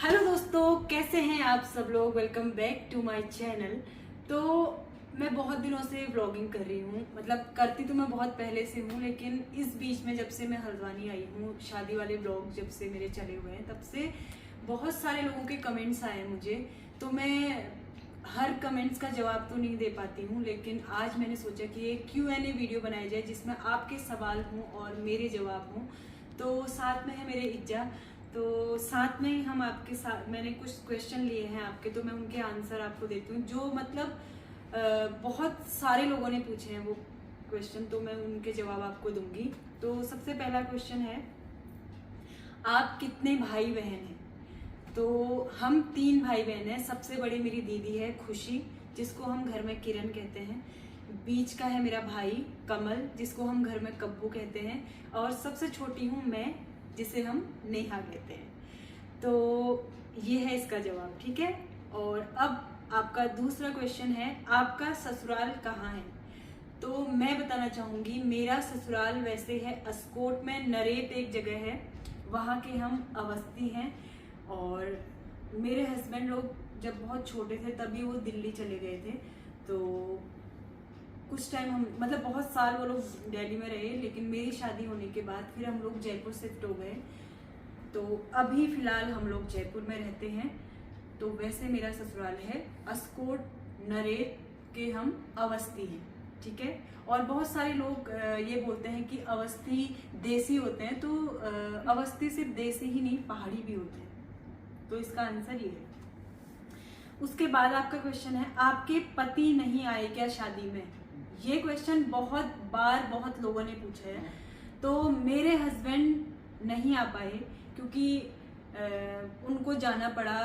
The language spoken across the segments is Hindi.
हेलो दोस्तों, कैसे हैं आप सब लोग। Welcome back to my channel. तो मैं बहुत दिनों से व्लॉगिंग कर रही हूँ, मतलब करती तो मैं बहुत पहले से हूँ, लेकिन इस बीच में जब से मैं हल्द्वानी आई हूँ, शादी वाले व्लॉग जब से मेरे चले हुए हैं, तब से बहुत सारे लोगों के कमेंट्स आए मुझे। तो मैं हर कमेंट्स का जवाब तो नहीं दे पाती हूँ, लेकिन आज मैंने सोचा कि एक Q&A वीडियो बनाई जाए जिसमें आपके सवाल हों और मेरे जवाब हों। तो साथ में है मेरे इज्जा, तो साथ में ही हम आपके साथ, मैंने कुछ क्वेश्चन लिए हैं आपके, तो मैं उनके आंसर आपको देती हूँ, जो मतलब बहुत सारे लोगों ने पूछे हैं वो क्वेश्चन, तो मैं उनके जवाब आपको दूंगी। तो सबसे पहला क्वेश्चन है, आप कितने भाई बहन हैं। तो हम 3 भाई बहन हैं। सबसे बड़ी मेरी दीदी है खुशी, जिसको हम घर में किरण कहते हैं। बीच का है मेरा भाई कमल, जिसको हम घर में कब्बू कहते हैं। और सबसे छोटी हूँ मैं, जिसे हम नेहा कहते हैं। तो ये है इसका जवाब, ठीक है। और अब आपका दूसरा क्वेश्चन है, आपका ससुराल कहाँ है। तो मैं बताना चाहूँगी, मेरा ससुराल वैसे है अस्कोट में, नरेत एक जगह है, वहाँ के हम अवस्थी हैं। और मेरे हस्बैंड लोग जब बहुत छोटे थे तभी वो दिल्ली चले गए थे। तो कुछ टाइम हम, मतलब बहुत साल वो लोग दिल्ली में रहे, लेकिन मेरी शादी होने के बाद फिर हम लोग जयपुर शिफ्ट हो गए। तो अभी फिलहाल हम लोग जयपुर में रहते हैं। तो वैसे मेरा ससुराल है अस्कोट नरेत के हम अवस्थी हैं, ठीक है। और बहुत सारे लोग ये बोलते हैं कि अवस्थी देसी होते हैं, तो अवस्थी सिर्फ देसी ही नहीं, पहाड़ी भी होते हैं। तो इसका आंसर ये है। उसके बाद आपका क्वेश्चन है, आपके पति नहीं आए क्या शादी में। ये क्वेश्चन बहुत बार बहुत लोगों ने पूछा है। तो मेरे हस्बैंड नहीं आ पाए क्योंकि उनको जाना पड़ा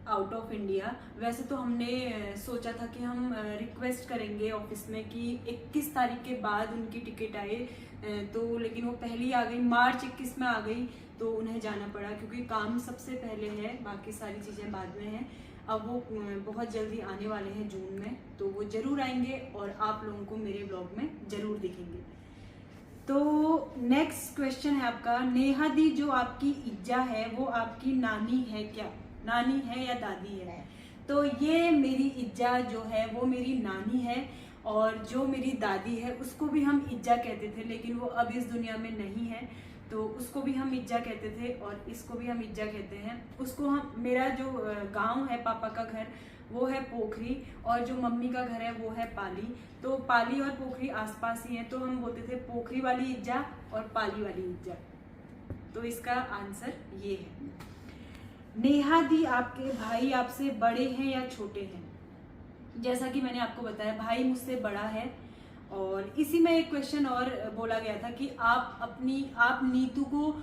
आउट ऑफ इंडिया। वैसे तो हमने सोचा था कि हम रिक्वेस्ट करेंगे ऑफिस में कि 21 तारीख के बाद उनकी टिकट आए, तो लेकिन वो पहली आ गई, मार्च 21 में आ गई, तो उन्हें जाना पड़ा क्योंकि काम सबसे पहले है, बाकी सारी चीज़ें बाद में हैं। अब वो बहुत जल्दी आने वाले हैं जून में, तो वो ज़रूर आएंगे और आप लोगों को मेरे ब्लॉग में ज़रूर दिखेंगे। तो नेक्स्ट क्वेश्चन है आपका, नेहा दी जो आपकी इज्जा है वो आपकी नानी है क्या। नानी है या दादी है। तो ये मेरी इज्जा जो है वो मेरी नानी है, और जो मेरी दादी है उसको भी हम इज्जा कहते थे, लेकिन वो अब इस दुनिया में नहीं है, तो उसको भी हम इज्जा कहते थे और इसको भी हम इज्जा कहते हैं। उसको हम, मेरा जो गांव है पापा का घर वो है पोखरी, और जो मम्मी का घर है वो है पाली। तो पाली और पोखरी आसपास ही है, तो हम बोलते थे पोखरी वाली इज्जा और पाली वाली इज्जा। तो इसका आंसर ये है। नेहा दी आपके भाई आपसे बड़े हैं या छोटे हैं। जैसा कि मैंने आपको बताया, भाई मुझसे बड़ा है। और इसी में एक क्वेश्चन और बोला गया था कि आप नीतू को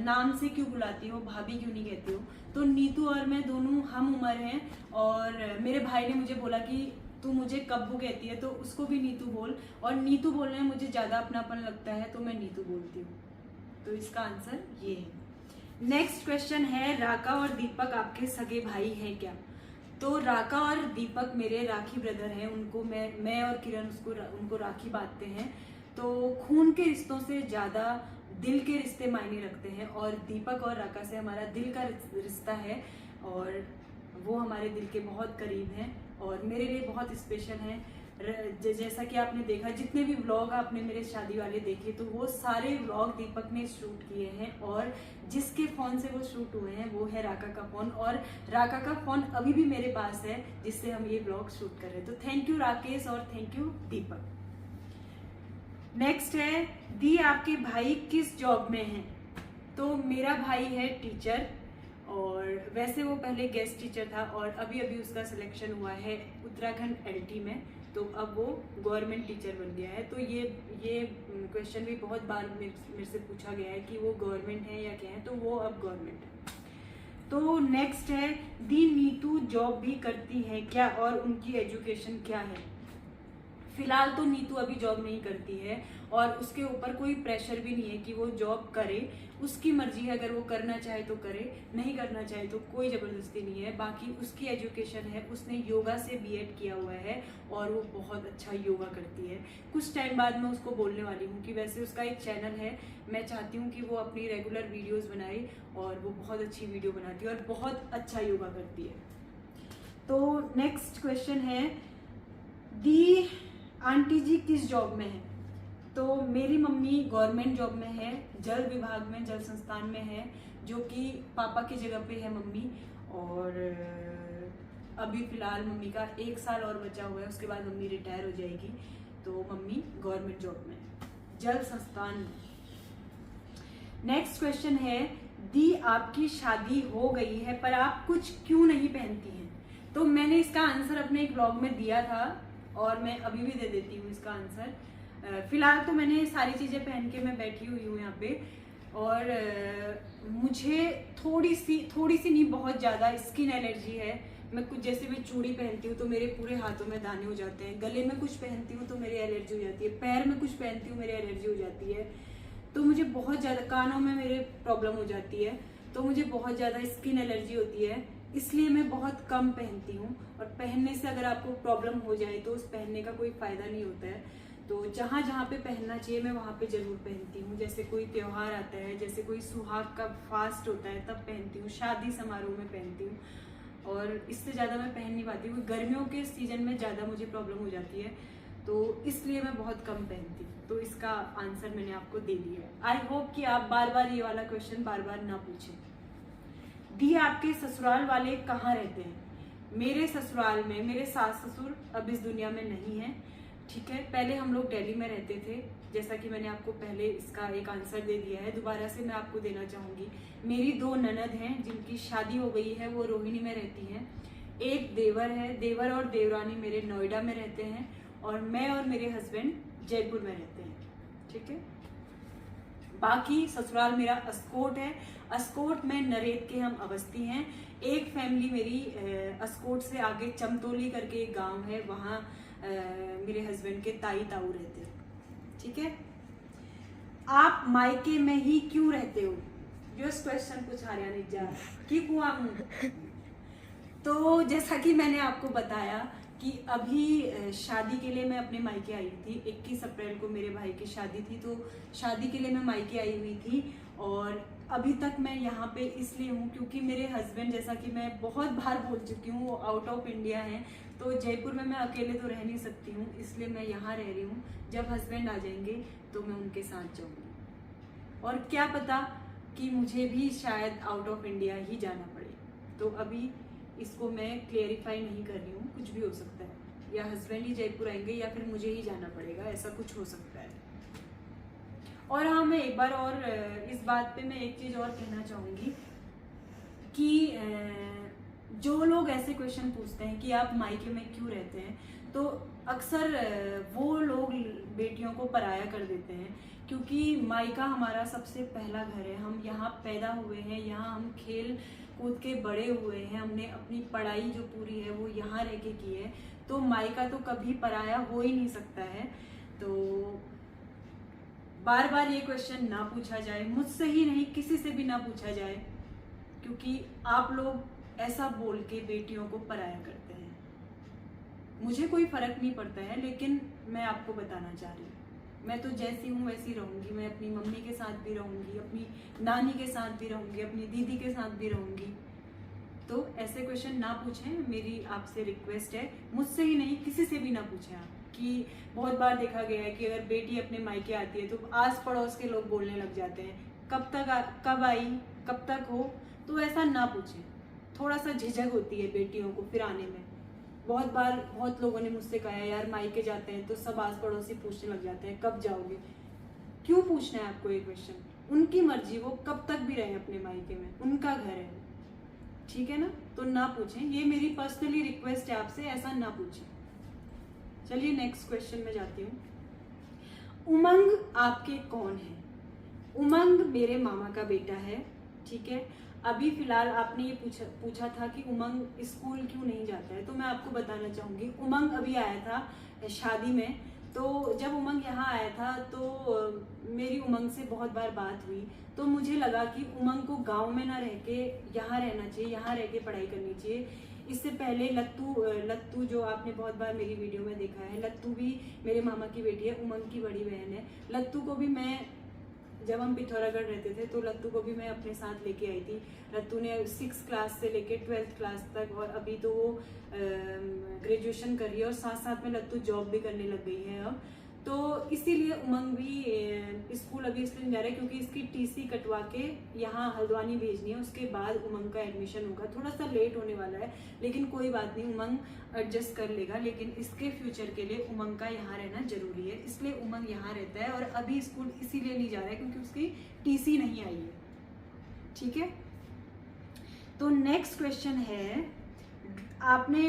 नाम से क्यों बुलाती हो, भाभी क्यों नहीं कहती हो। तो नीतू और मैं दोनों हम उम्र हैं, और मेरे भाई ने मुझे बोला कि तू मुझे कब्बू कहती है तो उसको भी नीतू बोल, और नीतू बोलने में मुझे ज़्यादा अपनापन लगता है तो मैं नीतू बोलती हूँ। तो इसका आंसर ये है। नेक्स्ट क्वेश्चन है, राका और दीपक आपके सगे भाई हैं क्या। तो राका और दीपक मेरे राखी ब्रदर हैं, उनको मैं और किरण उनको राखी बांधते हैं। तो खून के रिश्तों से ज़्यादा दिल के रिश्ते मायने रखते हैं, और दीपक और राका से हमारा दिल का रिश्ता है, और वो हमारे दिल के बहुत करीब हैं और मेरे लिए बहुत स्पेशल हैं। जैसा कि आपने देखा, जितने भी व्लॉग आपने मेरे शादी वाले देखे, तो वो सारे व्लॉग दीपक ने शूट किए हैं, और जिसके फ़ोन से वो शूट हुए हैं वो है राका का फ़ोन, और राका का फ़ोन अभी भी मेरे पास है जिससे हम ये व्लॉग शूट कर रहे हैं। तो थैंक यू राकेश और थैंक यू दीपक। नेक्स्ट है, दी आपके भाई किस जॉब में हैं। तो मेरा भाई है टीचर, और वैसे वो पहले गेस्ट टीचर था और अभी अभी उसका सिलेक्शन हुआ है उत्तराखंड LT में, तो अब वो गवर्नमेंट टीचर बन गया है। तो ये क्वेश्चन भी बहुत बार मेरे से पूछा गया है कि वो गवर्नमेंट है या क्या है, तो वो अब गवर्नमेंट है। तो नेक्स्ट है, दी नीतू जॉब भी करती है क्या और उनकी एजुकेशन क्या है। फिलहाल तो नीतू अभी जॉब नहीं करती है और उसके ऊपर कोई प्रेशर भी नहीं है कि वो जॉब करे। उसकी मर्जी है, अगर वो करना चाहे तो करे, नहीं करना चाहे तो कोई जबरदस्ती नहीं है। बाकी उसकी एजुकेशन है, उसने योगा से बीएड किया हुआ है और वो बहुत अच्छा योगा करती है। कुछ टाइम बाद मैं उसको बोलने वाली हूँ कि वैसे उसका एक चैनल है, मैं चाहती हूँ कि वो अपनी रेगुलर वीडियोज़ बनाए और वो बहुत अच्छी वीडियो बनाती है और बहुत अच्छा योगा करती है। तो नेक्स्ट क्वेश्चन है, दी आंटी जी किस जॉब में है? तो मेरी मम्मी गवर्नमेंट जॉब में है, जल विभाग में, जल संस्थान में है, जो कि पापा की जगह पे है मम्मी। और अभी फिलहाल मम्मी का 1 साल और बचा हुआ है, उसके बाद मम्मी रिटायर हो जाएगी। तो मम्मी गवर्नमेंट जॉब में, जल संस्थान में। नेक्स्ट क्वेश्चन है, दी आपकी शादी हो गई है पर आप कुछ क्यों नहीं पहनती हैं? तो मैंने इसका आंसर अपने एक ब्लॉग में दिया था और मैं अभी भी दे देती हूँ इसका आंसर। फिलहाल तो मैंने सारी चीज़ें पहन के मैं बैठी हुई हूँ यहाँ पे और मुझे थोड़ी सी नहीं, बहुत ज़्यादा स्किन एलर्जी है। मैं कुछ जैसे मैं चूड़ी पहनती हूँ तो मेरे पूरे हाथों में दाने हो जाते हैं, गले में कुछ पहनती हूँ तो मेरी एलर्जी हो जाती है, पैर में कुछ पहनती हूँ मेरी एलर्जी हो जाती है। तो मुझे बहुत ज़्यादा, कानों में मेरे प्रॉब्लम हो जाती है, तो मुझे बहुत ज़्यादा स्किन एलर्जी होती है, इसलिए मैं बहुत कम पहनती हूँ। और पहनने से अगर आपको प्रॉब्लम हो जाए तो उस पहनने का कोई फ़ायदा नहीं होता है। तो जहाँ जहाँ पे पहनना चाहिए मैं वहाँ पे ज़रूर पहनती हूँ। जैसे कोई त्यौहार आता है, जैसे कोई सुहाग का फास्ट होता है तब पहनती हूँ, शादी समारोह में पहनती हूँ, और इससे ज़्यादा मैं पहन नहीं पाती हूँ। गर्मियों के सीज़न में ज़्यादा मुझे प्रॉब्लम हो जाती है, तो इसलिए मैं बहुत कम पहनती हूँ। तो इसका आंसर मैंने आपको दे दिया है। आई होप कि आप बार बार ये वाला क्वेश्चन बार बार ना पूछें। दी आपके ससुराल वाले कहाँ रहते हैं? मेरे ससुराल में मेरे सास ससुर अब इस दुनिया में नहीं है, ठीक है। पहले हम लोग दिल्ली में रहते थे, जैसा कि मैंने आपको पहले इसका एक आंसर दे दिया है, दोबारा से मैं आपको देना चाहूँगी। मेरी 2 ननद हैं जिनकी शादी हो गई है, वो रोहिणी में रहती हैं। एक देवर है, देवर और देवरानी मेरे नोएडा में रहते हैं, और मैं और मेरे हस्बैंड जयपुर में रहते हैं, ठीक है। बाकी ससुराल मेरा अस्कोट है, अस्कोट में नरेत के हम अवस्थी हैं। एक फैमिली मेरी अस्कोट से आगे चमतोली करके एक गांव है, वहाँ मेरे हस्बैंड के ताई ताऊ रहते हैं, ठीक है। आप मायके में ही क्यों रहते हो? जो क्वेश्चन पूछा रहा जा कि कुआ हूँ। तो जैसा कि मैंने आपको बताया कि अभी शादी के लिए मैं अपने मायके आई थी। 21 अप्रैल को मेरे भाई की शादी थी, तो शादी के लिए मैं मायके आई हुई थी। और अभी तक मैं यहाँ पे इसलिए हूँ क्योंकि मेरे हस्बैंड, जैसा कि मैं बहुत बार बोल चुकी हूँ, वो आउट ऑफ इंडिया हैं, तो जयपुर में मैं अकेले तो रह नहीं सकती हूँ, इसलिए मैं यहाँ रह रही हूँ। जब हस्बैंड आ जाएंगे तो मैं उनके साथ जाऊँगी, और क्या पता कि मुझे भी शायद आउट ऑफ इंडिया ही जाना पड़े। तो अभी इसको मैं क्लियरिफाई नहीं कर रही हूँ, कुछ भी हो सकता है, या हस्बैंड ही जयपुर आएंगे या फिर मुझे ही जाना पड़ेगा, ऐसा कुछ हो सकता है। और हाँ, मैं एक बार और इस बात पे मैं एक चीज़ और कहना चाहूँगी कि जो लोग ऐसे क्वेश्चन पूछते हैं कि आप मायके में क्यों रहते हैं, तो अक्सर वो लोग बेटियों को पराया कर देते हैं, क्योंकि मायका हमारा सबसे पहला घर है। हम यहाँ पैदा हुए हैं, यहाँ हम खेल कूद के बड़े हुए हैं, हमने अपनी पढ़ाई जो पूरी है वो यहाँ रह के की है, तो मायका तो कभी पराया हो ही नहीं सकता है। तो बार बार ये क्वेश्चन ना पूछा जाए, मुझसे ही नहीं किसी से भी ना पूछा जाए, क्योंकि आप लोग ऐसा बोल के बेटियों को पराया करते हैं। मुझे कोई फर्क नहीं पड़ता है, लेकिन मैं आपको बताना चाह रही हूँ, मैं तो जैसी हूँ वैसी रहूँगी। मैं अपनी मम्मी के साथ भी रहूँगी, अपनी नानी के साथ भी रहूँगी, अपनी दीदी के साथ भी रहूँगी। तो ऐसे क्वेश्चन ना पूछें, मेरी आपसे रिक्वेस्ट है। मुझसे ही नहीं किसी से भी ना पूछें आप, कि बहुत बार देखा गया है कि अगर बेटी अपने मायके आती है तो आस पड़ोस के लोग बोलने लग जाते हैं, कब आई, कब तक हो। तो ऐसा ना पूछें, थोड़ा सा झिझक होती है बेटियों को फिर आने में। बहुत बार बहुत लोगों ने मुझसे कहा है, यार मायके जाते हैं तो सब आस पड़ोसी पूछने लग जाते हैं कब जाओगे। क्यों पूछना है आपको ये क्वेश्चन? उनकी मर्जी, वो कब तक भी रहे अपने मायके में, उनका घर है, ठीक है ना। तो ना पूछें, ये मेरी पर्सनली रिक्वेस्ट है आपसे, ऐसा ना पूछें। चलिए नेक्स्ट क्वेश्चन में जाती हूँ। उमंग आपके कौन है? उमंग मेरे मामा का बेटा है, ठीक है। अभी फिलहाल आपने ये पूछा था कि उमंग स्कूल क्यों नहीं जाता है, तो मैं आपको बताना चाहूँगी उमंग अभी आया था शादी में। तो जब उमंग यहाँ आया था तो मेरी उमंग से बहुत बार बात हुई, तो मुझे लगा कि उमंग को गांव में ना रह के यहाँ रहना चाहिए, यहाँ रह के पढ़ाई करनी चाहिए। इससे पहले लत्तू जो आपने बहुत बार मेरी वीडियो में देखा है, लत्तू भी मेरे मामा की बेटी है, उमंग की बड़ी बहन है। लत्तू को भी मैं, जब हम पिथौरागढ़ रहते थे तो लत्तू को भी मैं अपने साथ लेके आई थी। लत्तू ने 6 क्लास से लेके 12th क्लास तक, और अभी तो वो ग्रेजुएशन कर रही है और साथ साथ में लत्तू जॉब भी करने लग गई है अब। तो इसीलिए उमंग भी स्कूल अभी इसलिए नहीं जा रहा है क्योंकि इसकी टीसी कटवा के यहाँ हल्द्वानी भेजनी है, उसके बाद उमंग का एडमिशन होगा। थोड़ा सा लेट होने वाला है लेकिन कोई बात नहीं, उमंग एडजस्ट कर लेगा। लेकिन इसके फ्यूचर के लिए उमंग का यहाँ रहना जरूरी है, इसलिए उमंग यहाँ रहता है। और अभी स्कूल इसीलिए नहीं जा रहा है क्योंकि उसकी टीसी नहीं आई है। ठीक है, तो नेक्स्ट क्वेश्चन है, आपने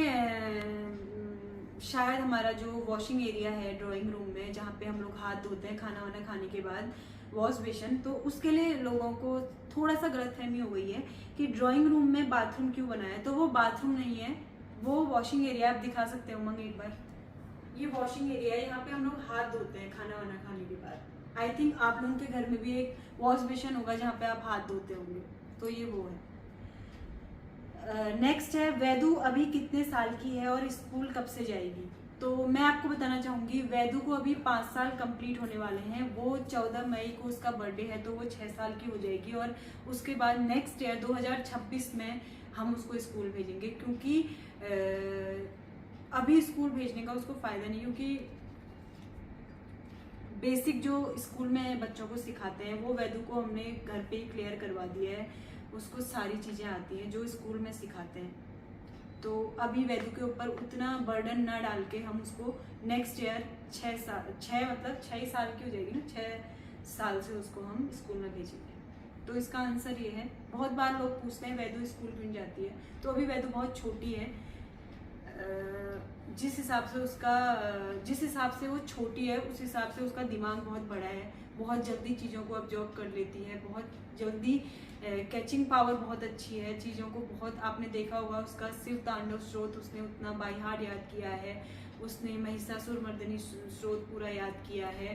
शायद हमारा जो वॉशिंग एरिया है ड्राइंग रूम में, जहाँ पे हम लोग हाथ धोते हैं खाना वाना खाने के बाद, वॉश बेसिन, तो उसके लिए लोगों को थोड़ा सा गलतफहमी हो गई है कि ड्राइंग रूम में बाथरूम क्यों बनाया है। तो वो बाथरूम नहीं है, वो वॉशिंग एरिया। आप दिखा सकते हैं उमंग एक बार, ये वॉशिंग एरिया है, यहाँ पे हम लोग हाथ धोते हैं खाना वाना खाने के बाद। आई थिंक आप लोगों के घर में भी एक वॉश बेसिन होगा जहाँ पे आप हाथ धोते होंगे, तो ये वो है। नेक्स्ट है, वैदू अभी कितने साल की है और स्कूल कब से जाएगी। तो मैं आपको बताना चाहूँगी, वैदू को अभी 5 साल कंप्लीट होने वाले हैं। वो 14 मई को उसका बर्थडे है, तो वो 6 साल की हो जाएगी। और उसके बाद नेक्स्ट ईयर 2026 में हम उसको स्कूल भेजेंगे, क्योंकि अभी स्कूल भेजने का उसको फ़ायदा नहीं, क्योंकि बेसिक जो स्कूल में बच्चों को सिखाते हैं वो वैदू को हमने घर पे ही क्लियर करवा दिया है। उसको सारी चीज़ें आती हैं जो स्कूल में सिखाते हैं। तो अभी वैदू के ऊपर उतना बर्डन ना डाल के हम उसको नेक्स्ट ईयर 6 साल की हो जाएगी ना, 6 साल से उसको हम स्कूल में भेजेंगे। तो इसका आंसर ये है। बहुत बार लोग पूछते हैं वैदू स्कूल क्यों जाती है, तो अभी वैदू बहुत छोटी है। जिस हिसाब से वो छोटी है उस हिसाब से उसका दिमाग बहुत बड़ा है, बहुत जल्दी चीज़ों को ऑब्जर्व कर लेती है, बहुत जल्दी कैचिंग पावर बहुत अच्छी है चीज़ों को। बहुत आपने देखा होगा उसका शिव तांडव स्रोत उसने उतना बाय हार्ट याद किया है, उसने महिषासुर मर्दिनी स्रोत पूरा याद किया है,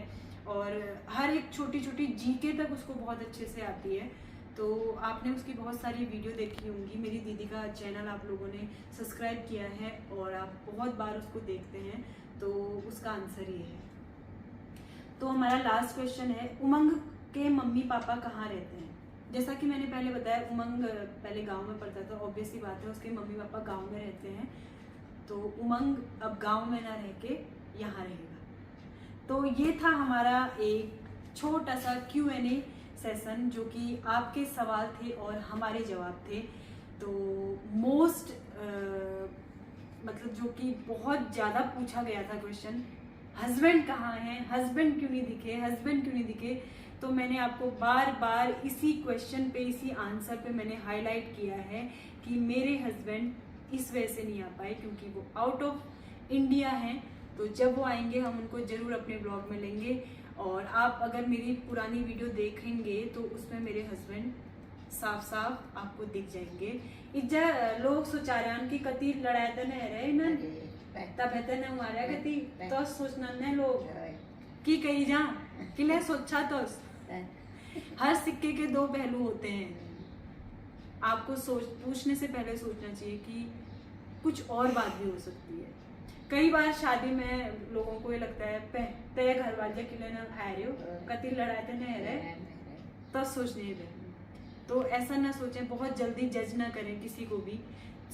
और हर एक छोटी छोटी जीके तक उसको बहुत अच्छे से आती है। तो आपने उसकी बहुत सारी वीडियो देखी होंगी। मेरी दीदी का चैनल आप लोगों ने सब्सक्राइब किया है और आप बहुत बार उसको देखते हैं, तो उसका आंसर ये है। तो हमारा लास्ट क्वेश्चन है, उमंग के मम्मी पापा कहाँ रहते हैं। जैसा कि मैंने पहले बताया, उमंग पहले गांव में पढ़ता था, ऑब्वियसली बात है उसके मम्मी पापा गांव में रहते हैं। तो उमंग अब गांव में ना रह के यहाँ रहेगा। तो ये था हमारा एक छोटा सा Q&A सेशन, जो कि आपके सवाल थे और हमारे जवाब थे। तो मोस्ट मतलब जो कि बहुत ज़्यादा पूछा गया था क्वेश्चन, हस्बैंड कहाँ हैं, हस्बैंड क्यों नहीं दिखे, हस्बैंड क्यों नहीं दिखे। तो मैंने आपको बार बार इसी क्वेश्चन पे, इसी आंसर पे मैंने हाईलाइट किया है कि मेरे हस्बैंड इस वजह से नहीं आ पाए क्योंकि वो आउट ऑफ इंडिया हैं। तो जब वो आएंगे हम उनको ज़रूर अपने ब्लॉग में लेंगे। और आप अगर मेरी पुरानी वीडियो देखेंगे तो उसमें मेरे हस्बैंड साफ साफ आपको दिख जाएंगे। इज्जा लोग सोचा रहे कि कति लड़ाई तो नहीं रहे ना, तब है ना हमारे कति तो सोचना नहीं लोग की कही जा कि ले सोचा। तो हर सिक्के के 2 पहलू होते हैं। आपको पूछने से पहले सोचना चाहिए कि कुछ और बात भी हो सकती है। कई बार शादी में लोगों को ये लगता है तय घर वाले के लिए ना आ रहे हो, कति लड़ाई तो नहीं रहे, तो सोचने दे। तो ऐसा ना सोचें, बहुत जल्दी जज ना करें किसी को भी।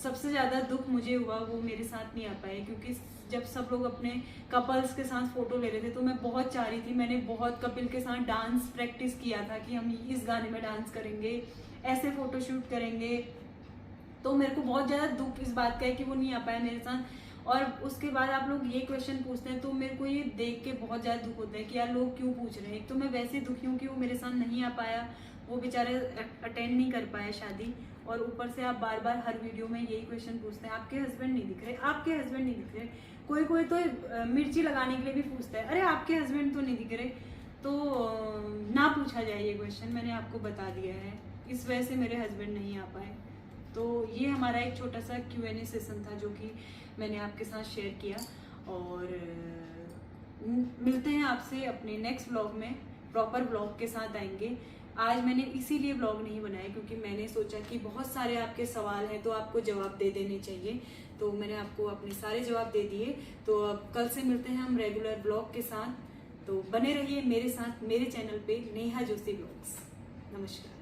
सबसे ज़्यादा दुख मुझे हुआ वो मेरे साथ नहीं आ पाए, क्योंकि जब सब लोग अपने कपल्स के साथ फ़ोटो ले रहे थे तो मैं बहुत चाह रही थी। मैंने बहुत कपिल के साथ डांस प्रैक्टिस किया था कि हम इस गाने में डांस करेंगे, ऐसे फ़ोटो शूट करेंगे। तो मेरे को बहुत ज़्यादा दुख इस बात का है कि वो नहीं आ पाया मेरे साथ। और उसके बाद आप लोग ये क्वेश्चन पूछते हैं तो मेरे को ये देख के बहुत ज़्यादा दुख होता है कि यार लोग क्यों पूछ रहे हैं। एक तो मैं वैसे दुखी हूँ कि वो मेरे साथ नहीं आ पाया, वो बेचारे अटेंड नहीं कर पाए शादी, और ऊपर से आप बार बार हर वीडियो में यही क्वेश्चन पूछते हैं, आपके हस्बैंड नहीं दिख रहे, आपके हस्बैंड नहीं दिख रहे। कोई कोई तो मिर्ची लगाने के लिए भी पूछता है, अरे आपके हस्बैंड तो नहीं दिख रहे। तो ना पूछा जाए ये क्वेश्चन, मैंने आपको बता दिया है। इस वजह से मेरे हस्बैंड नहीं आ पाए। तो ये हमारा एक छोटा सा Q&A सेशन था जो कि मैंने आपके साथ शेयर किया, और मिलते हैं आपसे अपने नेक्स्ट व्लॉग में। प्रॉपर व्लॉग के साथ आएंगे। आज मैंने इसीलिए व्लॉग नहीं बनाया क्योंकि मैंने सोचा कि बहुत सारे आपके सवाल हैं तो आपको जवाब दे देने चाहिए, तो मैंने आपको अपने सारे जवाब दे दिए। तो अब कल से मिलते हैं हम रेगुलर व्लॉग के साथ, तो बने रहिए मेरे साथ मेरे चैनल पे नेहा जोशी व्लॉग्स। नमस्कार।